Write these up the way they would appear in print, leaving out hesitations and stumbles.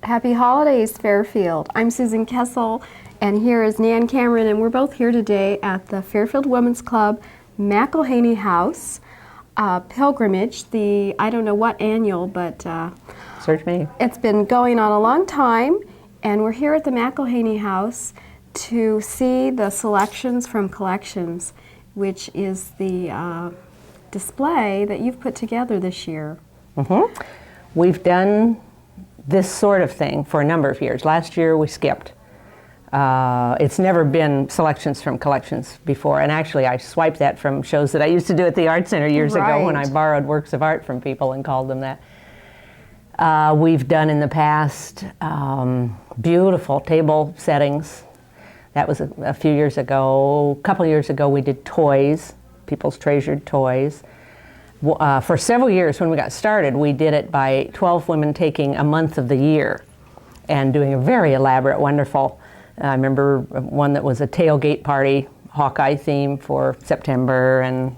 Happy holidays, Fairfield. I'm Susan Kessel, and here is Nan Cameron, and we're both here today at the Fairfield Women's Club McElhinney House pilgrimage, I don't know what annual, but search me. It's been going on a long time, and we're here at the McElhinney House to see the selections from Collections, which is the display that you've put together this year. Mm-hmm. We've done this sort of thing for a number of years. Last year we skipped. It's never been selections from Collections before, and actually I swiped that from shows that I used to do at the Art Center years ago when I borrowed works of art from people and called them that. We've done in the past beautiful table settings. That was a few years ago. A couple years ago we did toys, people's treasured toys. For several years when we got started, we did it by 12 women taking a month of the year and doing a very elaborate, wonderful, I remember one that was a tailgate party, Hawkeye theme for September, and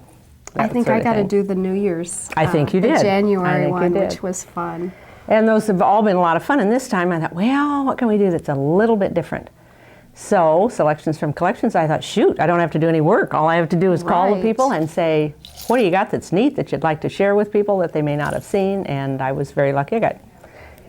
I think I got to do the New Year's. I think you did. The January one, which was fun. And those have all been a lot of fun, and this time I thought, well, what can we do that's a little bit different? So, selections from Collections, I thought, shoot, I don't have to do any work. All I have to do is call the people and say, what do you got that's neat that you'd like to share with people that they may not have seen? And I was very lucky.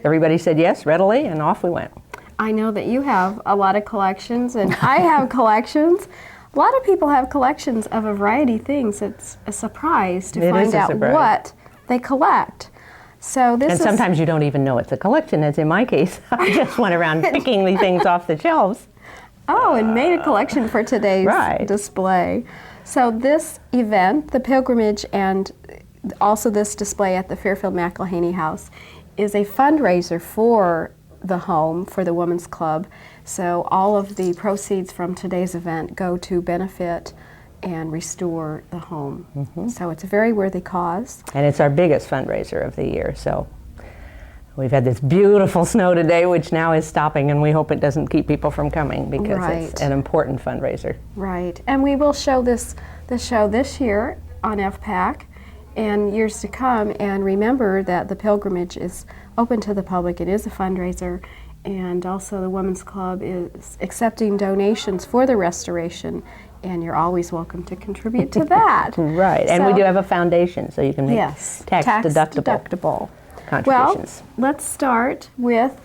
Everybody said yes readily, and off we went. I know that you have a lot of collections, and I have collections. A lot of people have collections of a variety of things. It's a surprise to find out what they collect. So this and sometimes you don't even know it's a collection, as in my case. I just went around picking the things off the shelves. Oh, and made a collection for today's display. So this event, the pilgrimage, and also this display at the Fairfield McElhinney House, is a fundraiser for the home, for the Women's Club. So all of the proceeds from today's event go to benefit and restore the home. Mm-hmm. So it's a very worthy cause. And it's our biggest fundraiser of the year. So we've had this beautiful snow today, which now is stopping, and we hope it doesn't keep people from coming because it's an important fundraiser. Right. And we will show this year on FPAC and years to come. And remember that the pilgrimage is open to the public. It is a fundraiser. And also the Women's Club is accepting donations for the restoration. And you're always welcome to contribute to that. Right. And we do have a foundation, so you can make tax deductible contributions. Well, let's start with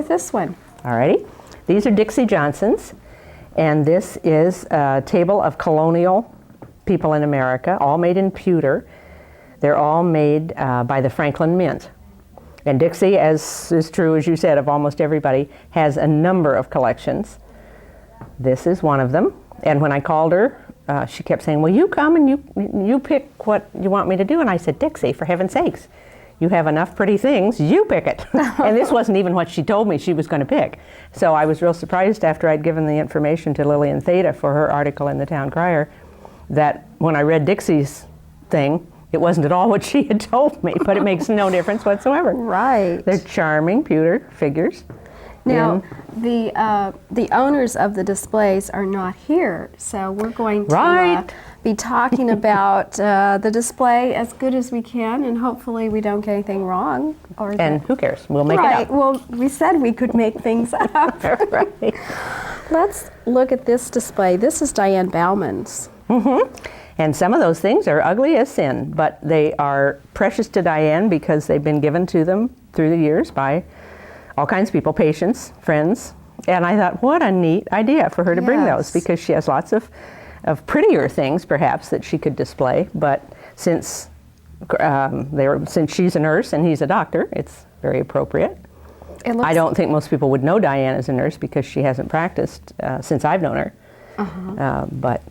this one. Alrighty. These are Dixie Johnson's, and this is a table of colonial people in America, all made in pewter. They're all made by the Franklin Mint. And Dixie, as is true, as you said, of almost everybody, has a number of collections. This is one of them. And when I called her, she kept saying, well, you come and you pick what you want me to do. And I said, Dixie, for heaven's sakes, you have enough pretty things, you pick it. And this wasn't even what she told me she was going to pick. So I was real surprised after I'd given the information to Lillian Theta for her article in the Town Crier that when I read Dixie's thing, it wasn't at all what she had told me, but it makes no difference whatsoever. Right. They're charming pewter figures. Now, the owners of the displays are not here, so we're going to be talking about the display as good as we can, and hopefully we don't get anything wrong. And who cares? We'll make it up. Well, we said we could make things up. Right. Let's look at this display. This is Diane Bowman's. Mm-hmm. And some of those things are ugly as sin, but they are precious to Diane because they've been given to them through the years by all kinds of people, patients, friends. And I thought, what a neat idea for her to bring those, because she has lots of prettier things, perhaps, that she could display. But since she's a nurse and he's a doctor, it's very appropriate. I don't think most people would know Diane as a nurse because she hasn't practiced since I've known her. Uh-huh. But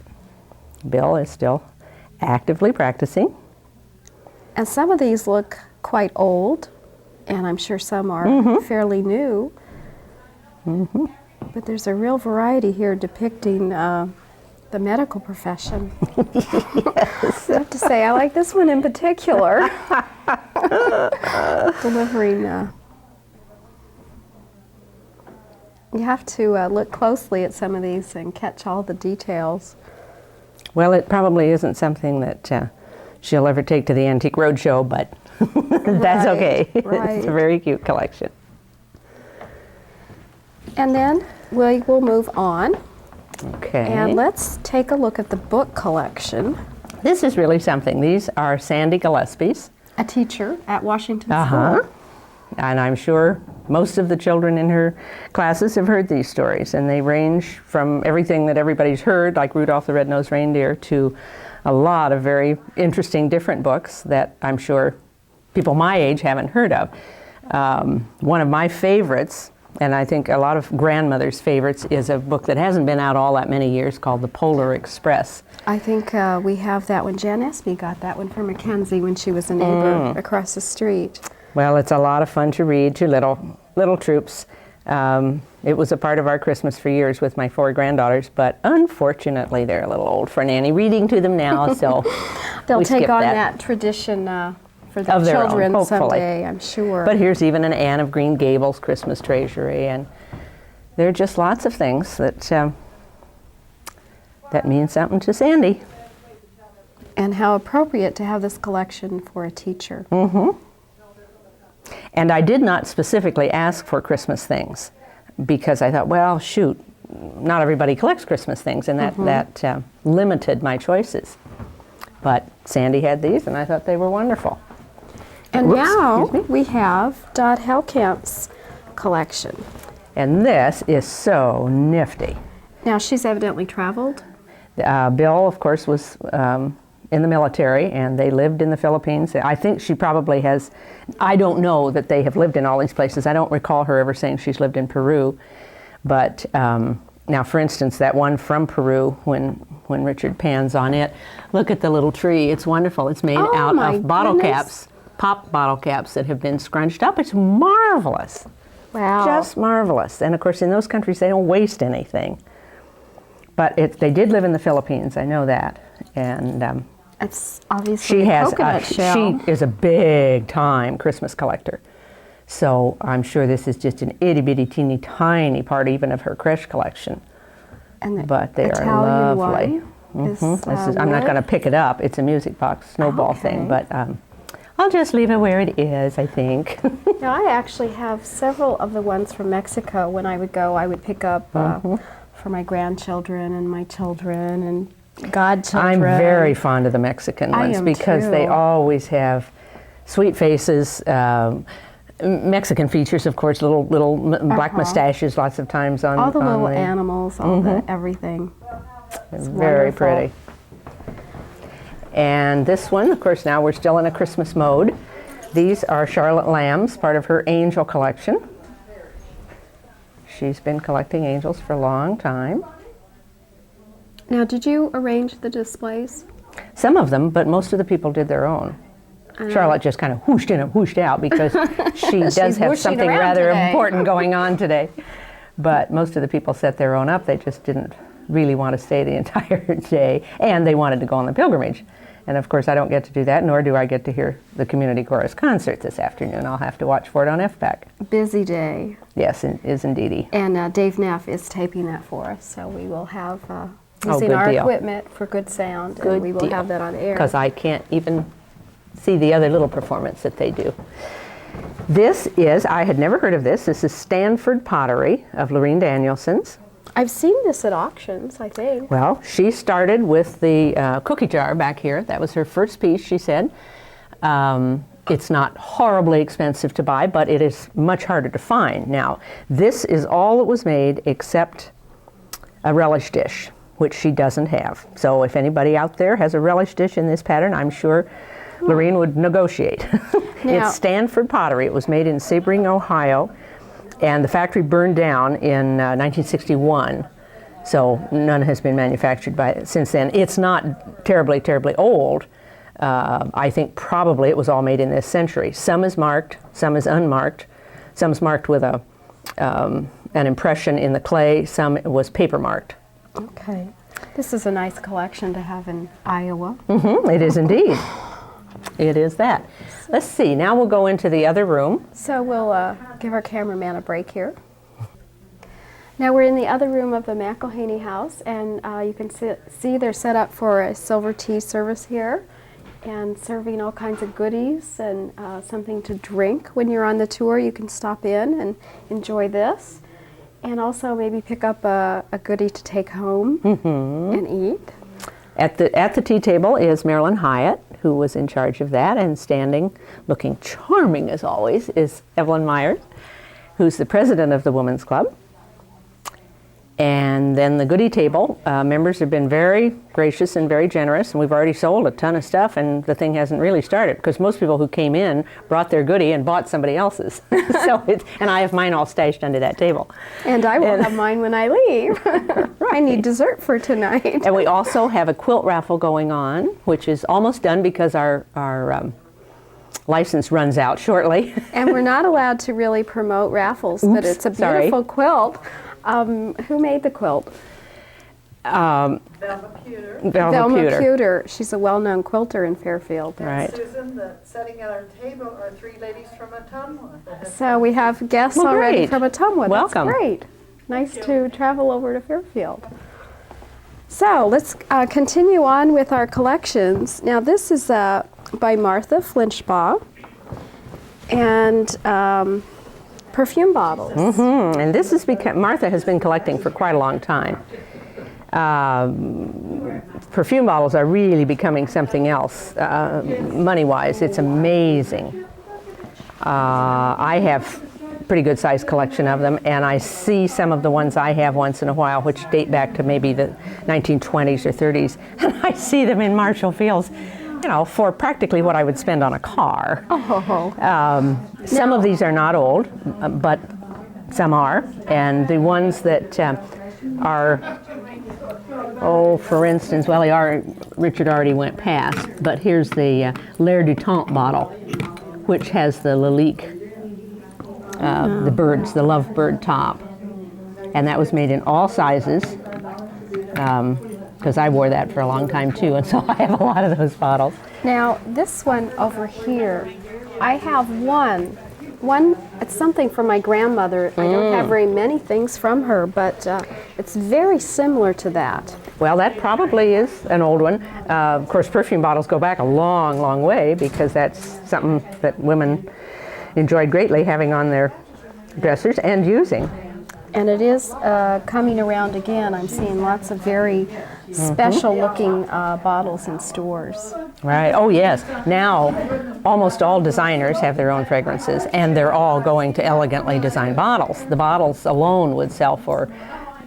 Bill is still actively practicing. And some of these look quite old, and I'm sure some are fairly new. Mm-hmm. But there's a real variety here depicting the medical profession. Yes. I have to say, I like this one in particular. Delivering. You have to look closely at some of these and catch all the details. Well, it probably isn't something that she'll ever take to the Antique Roadshow, but that's okay. Right. It's a very cute collection. And then we will move on. Okay. And let's take a look at the book collection. This is really something. These are Sandy Gillespie's. A teacher at Washington School. And I'm sure most of the children in her classes have heard these stories, and they range from everything that everybody's heard, like Rudolph the Red-Nosed Reindeer, to a lot of very interesting different books that I'm sure people my age haven't heard of. One of my favorites, and I think a lot of grandmothers' favorites, is a book that hasn't been out all that many years called The Polar Express. I think we have that one. Jan Espy got that one for Mackenzie when she was a neighbor across the street. Well, it's a lot of fun to read to little troops. It was a part of our Christmas for years with my 4 granddaughters, but unfortunately they're a little old for Nanny reading to them now, so they'll take on that tradition for their children own, someday, I'm sure. But here's even an Anne of Green Gables Christmas treasury, and there are just lots of things that that mean something to Sandy. And how appropriate to have this collection for a teacher. And I did not specifically ask for Christmas things because I thought, well, shoot, not everybody collects Christmas things, and that limited my choices. But Sandy had these, and I thought they were wonderful. And now we have Dot Hellkamp's collection. And this is so nifty. Now, she's evidently traveled. Bill, of course, was in the military, and they lived in the Philippines. I think she probably has, I don't know that they have lived in all these places. I don't recall her ever saying she's lived in Peru. But now, for instance, that one from Peru, when Richard pans on it, look at the little tree. It's wonderful. It's made out of bottle caps, pop bottle caps that have been scrunched up. It's marvelous. Wow. Just marvelous. And of course, in those countries, they don't waste anything. But they did live in the Philippines, I know that. And it's obviously a coconut shell. She is a big time Christmas collector. So I'm sure this is just an itty bitty teeny tiny part even of her Crèche collection. And but they Italian are lovely. I'm not going to pick it up. It's a music box snowball thing, but I'll just leave it where it is, I think. Now, I actually have several of the ones from Mexico. When I would go, I would pick up for my grandchildren and my children and godchildren. I'm very fond of the Mexican ones because they always have sweet faces, Mexican features, of course, little black mustaches lots of times on all the little animals, all the everything. It's very pretty. And this one, of course, now we're still in a Christmas mode. These are Charlotte Lamb's, part of her angel collection. She's been collecting angels for a long time. Now, did you arrange the displays? Some of them, but most of the people did their own. Charlotte just kind of whooshed in and whooshed out because she does have something rather important going on today. But most of the people set their own up. They just didn't really want to stay the entire day, and they wanted to go on the pilgrimage. And of course, I don't get to do that, nor do I get to hear the community chorus concert this afternoon. I'll have to watch for it on FPAC. Busy day. Yes, it is indeedy. And Dave Neff is taping that for us, so we will have using our equipment for good sound, and we will have that on air. Because I can't even see the other little performance that they do. This is, I had never heard of this. This is Stanford Pottery of Loren Danielson's. I've seen this at auctions, I think. Well, she started with the cookie jar back here. That was her first piece, she said. It's not horribly expensive to buy, but it is much harder to find. Now, this is all that was made except a relish dish, which she doesn't have. So if anybody out there has a relish dish in this pattern, I'm sure Loren would negotiate. It's Stanford Pottery. It was made in Sebring, Ohio. And the factory burned down in 1961, so none has been manufactured since then. It's not terribly, terribly old. I think probably it was all made in this century. Some is marked, some is unmarked. Some is marked with an impression in the clay, some was paper marked. Okay. This is a nice collection to have in Iowa. It is indeed. It is that. Let's see, now we'll go into the other room. So we'll give our cameraman a break here. Now we're in the other room of the McElhinney House, and you can see they're set up for a silver tea service here and serving all kinds of goodies and something to drink. When you're on the tour, you can stop in and enjoy this. And also maybe pick up a goodie to take home and eat. At the tea table is Marilyn Hyatt, who was in charge of that, and standing, looking charming as always, is Evelyn Myers, who's the president of the Women's Club. And then the goodie table, members have been very gracious and very generous, and we've already sold a ton of stuff, and the thing hasn't really started, because most people who came in brought their goodie and bought somebody else's. And I have mine all stashed under that table. And I will have mine when I leave. I need dessert for tonight. And we also have a quilt raffle going on, which is almost done because our license runs out shortly. And we're not allowed to really promote raffles, but it's a beautiful quilt. Who made the quilt? Velma Pewter. Velma Pewter. She's a well-known quilter in Fairfield. Right. Susan, sitting at our table are 3 ladies from Ottumwa. So we have guests already from Ottumwa. Welcome. That's great. Nice to travel over to Fairfield. So let's continue on with our collections. Now this is by Martha Flinchbaugh, and perfume bottles. And this is because Martha has been collecting for quite a long time. Perfume bottles are really becoming something else, money-wise. It's amazing. I have a pretty good sized collection of them, and I see some of the ones I have once in a while, which date back to maybe the 1920s or 30s, and I see them in Marshall Fields, you know, for practically what I would spend on a car. Some of these are not old, but some are, and the ones that are, for instance, well, they are, Richard already went past, but here's the L'air du Temps bottle, which has the Lalique, the birds, the lovebird top, and that was made in all sizes, because I wore that for a long time too, and so I have a lot of those bottles. Now, this one over here, I have one, it's something from my grandmother. I don't have very many things from her, but it's very similar to that. Well, that probably is an old one. Of course, perfume bottles go back a long, long way, because that's something that women enjoyed greatly having on their dressers and using. And it is coming around again. I'm seeing lots of very special looking bottles in stores. Right. Oh, yes. Now, almost all designers have their own fragrances, and they're all going to elegantly designed bottles. The bottles alone would sell for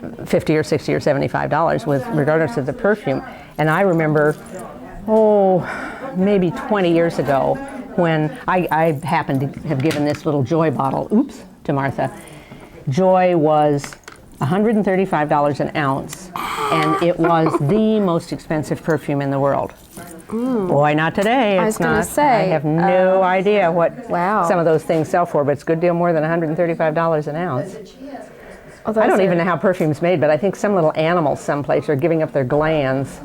$50 or $60 or $75 regardless of the perfume. And I remember, maybe 20 years ago, when I happened to have given this little Joy bottle, to Martha. Joy was $135 an ounce, and it was the most expensive perfume in the world. Boy, not today. I was going to say. I have no idea what some of those things sell for, but it's a good deal more than $135 an ounce. I don't even know how perfume's made, but I think some little animals someplace are giving up their glands.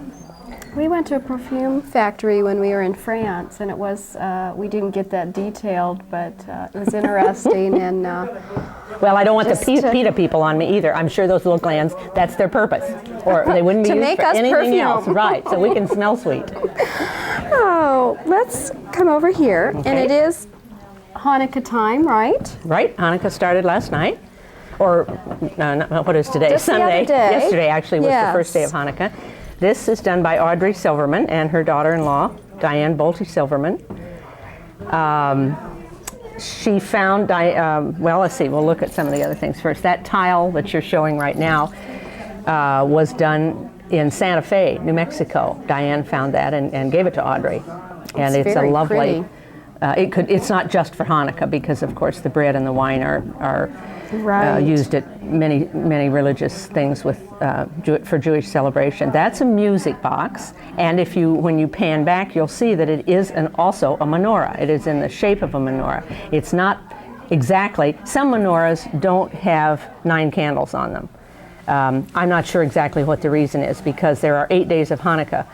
We went to a perfume factory when we were in France, and it was, we didn't get that detailed, but it was interesting. And well, I don't want the PETA people on me either. I'm sure those little glands, that's their purpose. Or they wouldn't be used for anything else. Right, so we can smell sweet. Oh, let's come over here. Okay. And it is Hanukkah time, right? Right, Hanukkah started last night. Or, what is today? Just Sunday. The other day. Yesterday actually was the first day of Hanukkah. This is done by Audrey Silverman and her daughter-in-law, Diane Bolte Silverman. She found, well, let's see, we'll look at some of the other things first. That tile that you're showing right now was done in Santa Fe, New Mexico. Diane found that and gave it to Audrey. And it's a lovely, it's not just for Hanukkah, because of course the bread and the wine are used at many religious things with for Jewish celebration. That's a music box, and when you pan back, you'll see that it is also a menorah. It is in the shape of a menorah. It's not exactly. Some menorahs don't have 9 candles on them. I'm not sure exactly what the reason is, because there are 8 days of Hanukkah.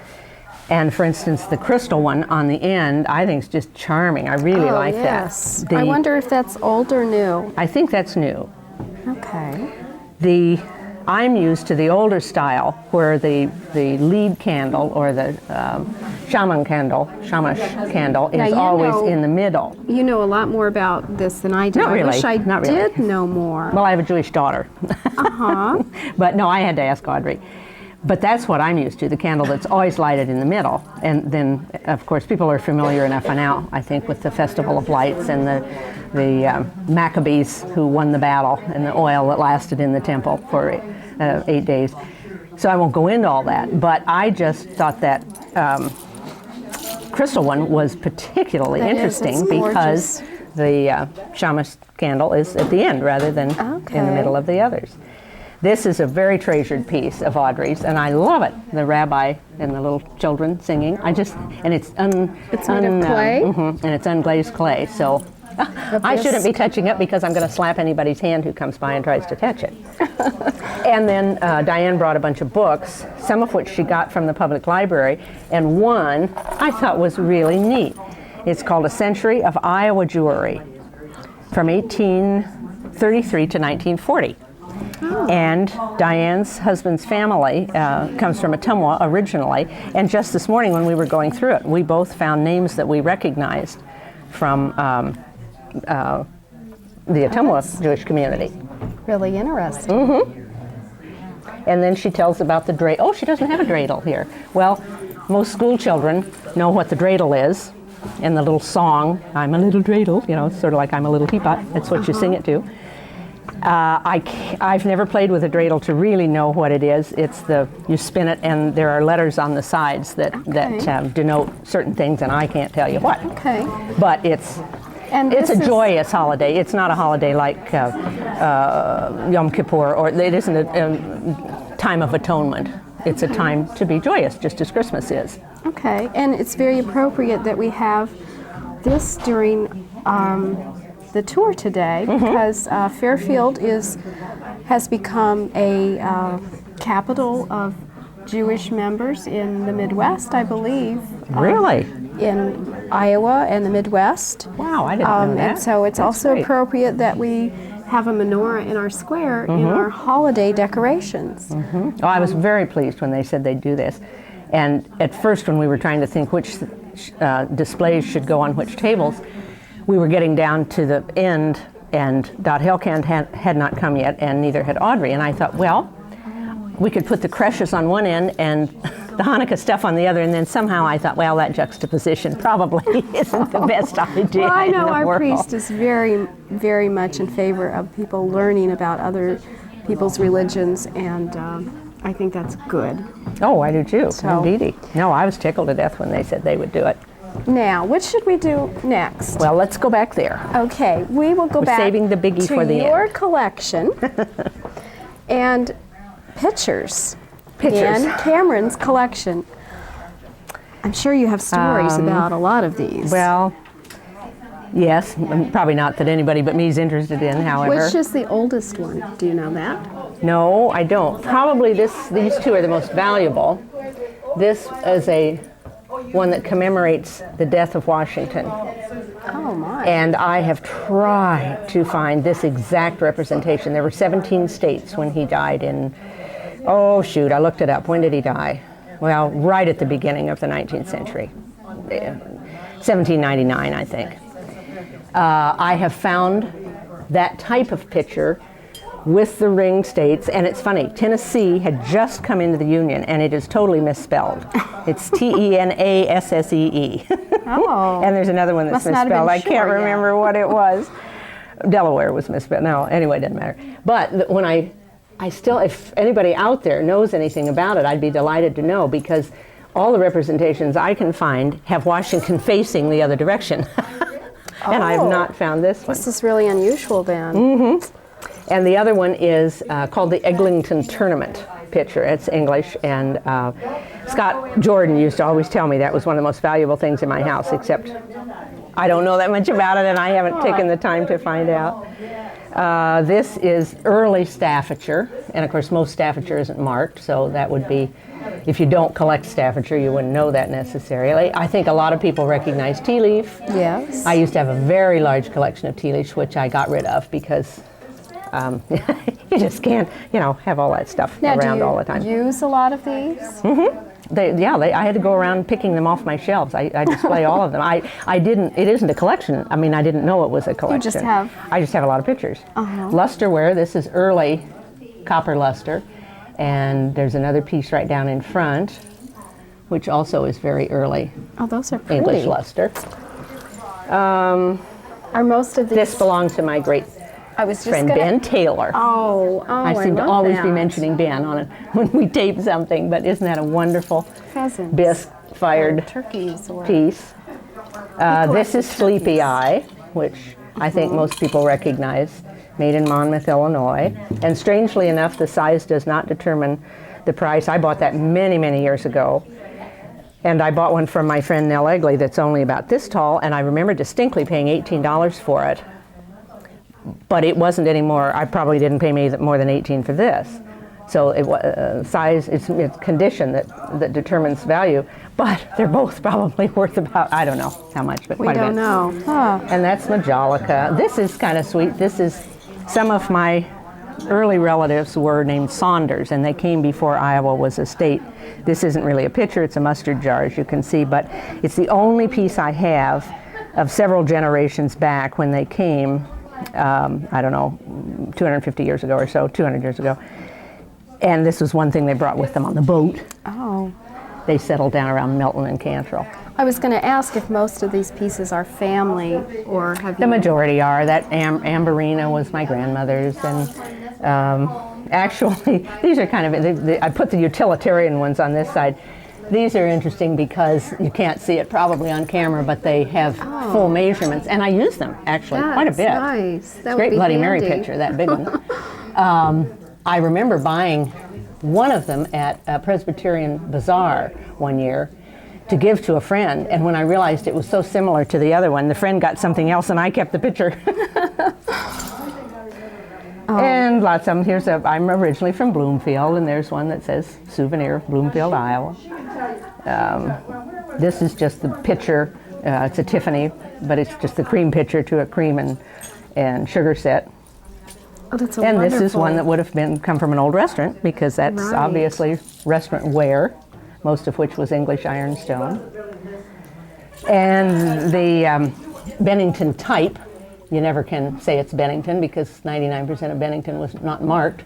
And for instance, the crystal one on the end, I think is just charming. I really like that. I wonder if that's old or new. I think that's new. Okay. The I'm used to the older style where the lead candle or the shamash candle is always in the middle. You know a lot more about this than I do. Not really. I wish I Not did really. know more. Well, I have a Jewish daughter. Uh-huh. But no, I had to ask Audrey. But that's what I'm used to, the candle that's always lighted in the middle. And then, of course, people are familiar enough now, I think, with the Festival of Lights and the Maccabees who won the battle and the oil that lasted in the temple for 8 days. So I won't go into all that, but I just thought that crystal one was particularly interesting because the shamash candle is at the end rather than in the middle of the others. This is a very treasured piece of Audrey's, and I love it. The rabbi and the little children singing. And it's it's made of clay, and it's unglazed clay. So I shouldn't be touching it because I'm going to slap anybody's hand who comes by and tries to touch it. And then Diane brought a bunch of books, some of which she got from the public library, and one I thought was really neat. It's called A Century of Iowa Jewelry from 1833 to 1940. And Diane's husband's family comes from Ottumwa originally, and just this morning when we were going through it, we both found names that we recognized from the Ottumwa Jewish community. Really interesting. And then she tells about the dreidel. Oh, she doesn't have a dreidel here. Well, most school children know what the dreidel is, and the little song, I'm a little dreidel, you know, sort of like I'm a little teapot. That's what you sing it to. I've never played with a dreidel to really know what it is. You spin it, and there are letters on the sides that denote certain things, and I can't tell you what. Okay. But it's a joyous holiday. It's not a holiday like Yom Kippur, or it isn't a time of atonement. It's a time to be joyous, just as Christmas is. Okay, and it's very appropriate that we have this during the tour today because Fairfield has become a capital of Jewish members in the Midwest, I believe. Really? In Iowa and the Midwest. Wow, I didn't know that. And so it's also appropriate that we have a menorah in our square in our holiday decorations. Oh, I was very pleased when they said they'd do this. And at first, when we were trying to think which displays should go on which tables, we were getting down to the end, and Hellkamp had not come yet, and neither had Audrey. And I thought, well, we could put the Crèches on one end and the Hanukkah stuff on the other, and then somehow I thought, well, that juxtaposition probably isn't the best idea. Well, I know in the our world. priest is very, very much in favor of people learning about other people's religions, and I think that's good. Oh, I do too, So- indeedy. No, I was tickled to death when they said they would do it. Now, what should we do next? Well, let's go back there. Okay, we will go We're back saving the biggie to for the your end. collection and pictures. Pictures. Nan Cameron's collection. I'm sure you have stories about a lot of these. Well, yes, probably not that anybody but me is interested in, however. Which is the oldest one? Do you know that? No, I don't. Probably these two are the most valuable. This is one that commemorates the death of Washington. Oh my. And I have tried to find this exact representation. There were 17 states when he died in, oh shoot, I looked it up. When did he die? Well, right at the beginning of the 19th century. 1799, I think. I have found that type of picture with the ring states, and it's funny, Tennessee had just come into the Union, and it is totally misspelled. It's Tenassee. Oh. And there's another one that's Must not have misspelled. been I can't sure remember what it was. Delaware was misspelled. No, anyway, it doesn't matter. But when I still, if anybody out there knows anything about it, I'd be delighted to know, because all the representations I can find have Washington facing the other direction. And I've not found this one. This is really unusual then. Mm-hmm. And the other one is called the Eglinton Tournament picture. It's English, and Scott Jordan used to always tell me that was one of the most valuable things in my house, except I don't know that much about it, and I haven't taken the time to find out. This is early Staffordshire, and of course most Staffordshire isn't marked, so that would be, if you don't collect Staffordshire, you wouldn't know that necessarily. I think a lot of people recognize tea leaf. Yes. I used to have a very large collection of tea leaves, which I got rid of because You just can't, have all that stuff around all the time. Do you use a lot of these? I had to go around picking them off my shelves. I display all of them. It isn't a collection. I mean, I didn't know it was a collection. I just have a lot of pictures. Lusterware, this is early copper luster. And there's another piece right down in front, which also is very early. Oh, those are pretty. English luster. Are most of these? This belongs to my great friend Ben Taylor. I seem to love always that. be mentioning Ben on it when we tape something, but isn't that a wonderful Pheasants. bisque-fired turkeys piece? This is Sleepy Eye, which I think most people recognize, made in Monmouth, Illinois. And strangely enough, the size does not determine the price. I bought that many, many years ago. And I bought one from my friend Nell Egley that's only about this tall, and I remember distinctly paying $18 for it. But it wasn't any more. I probably didn't pay more than $18 for this. So size, it's condition that determines value. But they're both probably worth about, I don't know how much, but quite a bit. We don't know. Huh. And that's Majolica. This is kind of sweet. This is, some of my early relatives were named Saunders, and they came before Iowa was a state. This isn't really a picture, it's a mustard jar, as you can see, but it's the only piece I have of several generations back when they came, I don't know, 250 years ago or so, 200 years ago. And this was one thing they brought with them on the boat. Oh. They settled down around Milton and Cantrell. I was going to ask if most of these pieces are family, or have you... The majority are. That Amberina was my grandmother's, and actually, these are kind of, I put the utilitarian ones on this side. These are interesting because you can't see it probably on camera, but they have full measurements, and I use them actually quite a bit. Nice. That would great be Bloody handy. Mary picture, that big one. I remember buying one of them at a Presbyterian Bazaar one year to give to a friend, and when I realized it was so similar to the other one, the friend got something else and I kept the picture. And lots of them. I'm originally from Bloomfield, and there's one that says Souvenir of Bloomfield, Iowa. This is just the pitcher. It's a Tiffany, but it's just the cream pitcher to a cream and sugar set. Oh, that's and wonderful. This is one that would have come from an old restaurant, because that's obviously restaurant ware, most of which was English ironstone. And the Bennington type, you never can say it's Bennington because 99% of Bennington was not marked.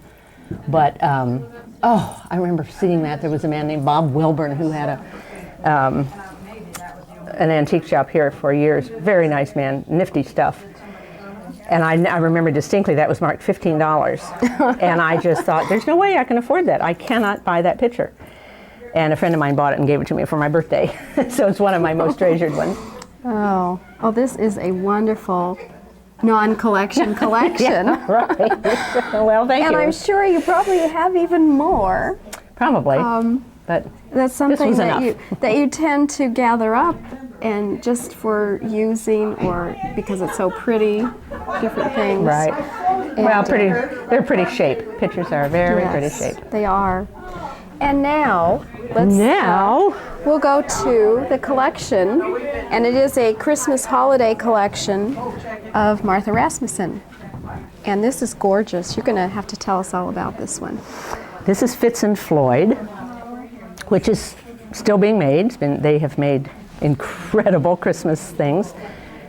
But, I remember seeing that. There was a man named Bob Wilburn who had an antique shop here for years. Very nice man, nifty stuff. And I remember distinctly that was marked $15. And I just thought, there's no way I can afford that. I cannot buy that picture. And a friend of mine bought it and gave it to me for my birthday. So it's one of my most treasured ones. Oh, this is a wonderful non-collection collection. Yeah, right. Well, thank you. And I'm sure you probably have even more. Probably, but that's something this was that you tend to gather up, and just for using or because it's so pretty, different things. Right. And well, they're pretty shape. Pictures are very pretty shape. They are. And now, we'll go to the collection, and it is a Christmas holiday collection of Martha Rasmussen. And this is gorgeous. You're going to have to tell us all about this one. This is Fitz and Floyd, which is still being made. They have made incredible Christmas things.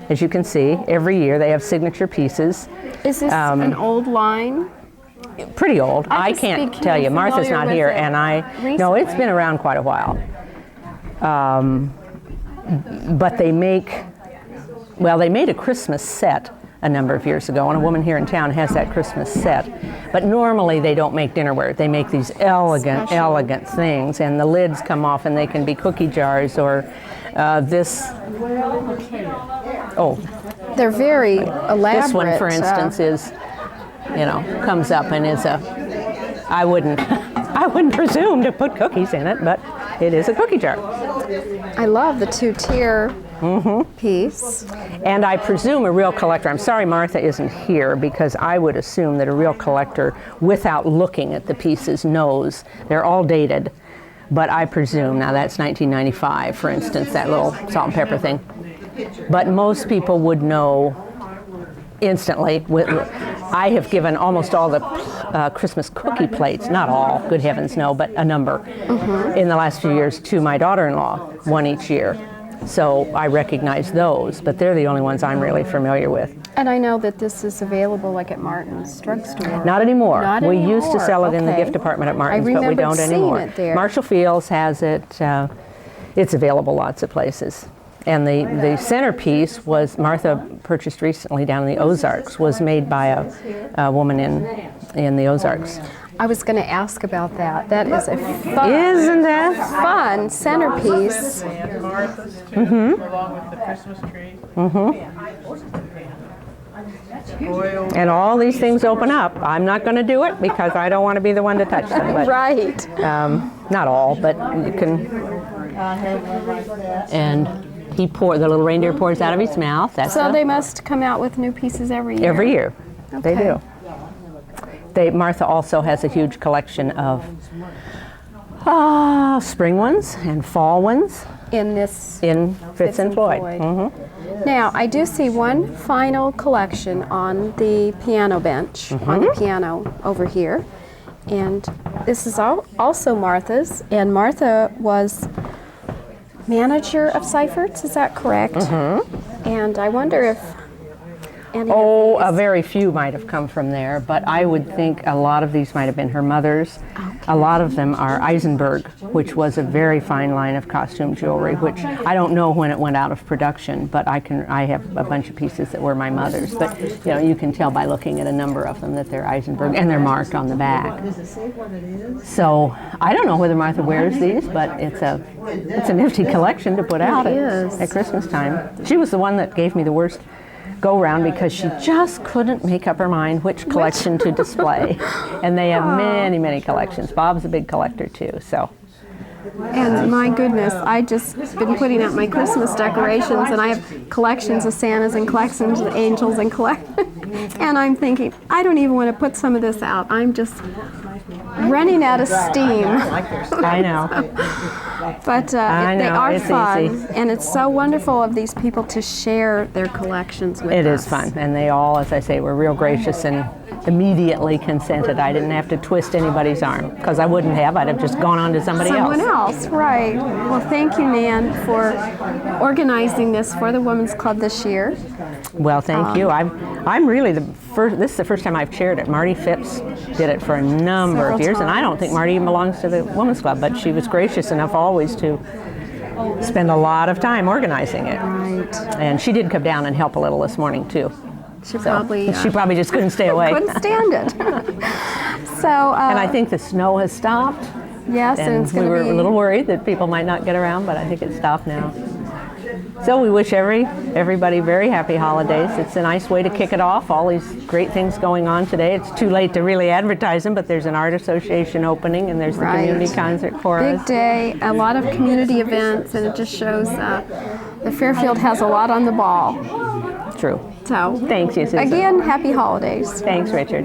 As you can see, every year they have signature pieces. Is this an old line? Pretty old. I can't tell you. Martha's not here, and no, it's been around quite a while. But they made a Christmas set a number of years ago, and a woman here in town has that Christmas set. But normally they don't make dinnerware. They make these elegant things, and the lids come off, and they can be cookie jars or this. Oh, they're very elaborate. This one, for instance, is, comes up and is I wouldn't presume to put cookies in it, but it is a cookie jar. I love the two-tier piece. And I presume a real collector, I'm sorry Martha isn't here, because I would assume that a real collector, without looking at the pieces, knows. They're all dated, but I presume, now that's 1995, for instance, that little salt and pepper thing. But most people would know instantly. I have given almost all the Christmas cookie plates, not all, good heavens no, but a number, in the last few years to my daughter-in-law, one each year. So I recognize those, but they're the only ones I'm really familiar with. And I know that this is available like at Martin's drugstore. Not anymore. Not we anymore. used to sell it in the Okay. gift department at Martin's, I but we don't anymore. It there. Marshall Fields has it. It's available lots of places. And the centerpiece was, Martha purchased recently down in the Ozarks, was made by a woman in the Ozarks. I was going to ask about that. That is a fun, Isn't that fun centerpiece. And Martha's too, along with the Christmas tree. Oil. And all these things open up. I'm not going to do it because I don't want to be the one to touch them. But, Right. not all, but you can. And the little reindeer pours out of his mouth. That's So they must come out with new pieces every year. every year. They Okay. do. Martha also has a huge collection of spring ones and fall ones In this. in Fitz and Floyd. Now, I do see one final collection on the piano bench, on the piano over here. And this is also Martha's. And Martha was manager of Seifert's, is that correct? And I wonder if any Oh, of a these, very few might have come from there, but I would think a lot of these might have been her mother's. A lot of them are Eisenberg, which was a very fine line of costume jewelry, which I don't know when it went out of production, but I have a bunch of pieces that were my mother's. But you can tell by looking at a number of them that they're Eisenberg, and they're marked on the back. So I don't know whether Martha wears these, but it's a nifty collection to put out at Christmas time. She was the one that gave me the worst go-round because she just couldn't make up her mind which collection to display. And they have many, many collections. Bob's a big collector too, so. and my goodness, I just been putting out my Christmas decorations, and I have collections of Santas and collections of angels and and I'm thinking, I don't even want to put some of this out. I'm just running out of steam. I know. But I they know, are it's fun, easy. and it's so wonderful of these people to share their collections with us. It is fun, and they all, as I say, were real gracious and immediately consented. I didn't have to twist anybody's arm, because I wouldn't have. I'd have just gone on to somebody Someone else. else, right. Well, thank you, Nan, for organizing this for the Women's Club this year. Well, thank you. I'm really the first. This is the first time I've chaired it. Marty Phipps did it for a number of years, and I don't think Marty even belongs to the Women's Club, but she was gracious enough always to spend a lot of time organizing it. Right. And she did come down and help a little this morning too. She probably just couldn't stay away. couldn't stand it. So. And I think the snow has stopped. Yes, and it's we going to were be a little worried that people might not get around, but I think it's stopped now. So we wish everybody very happy holidays. It's a nice way to kick it off. All these great things going on today. It's too late to really advertise them, but there's an art association opening, and there's the community concert chorus. big day, a lot of community events, and it just shows the Fairfield has a lot on the ball. True. So Thanks, you, Susan. again, happy holidays. Thanks, Richard.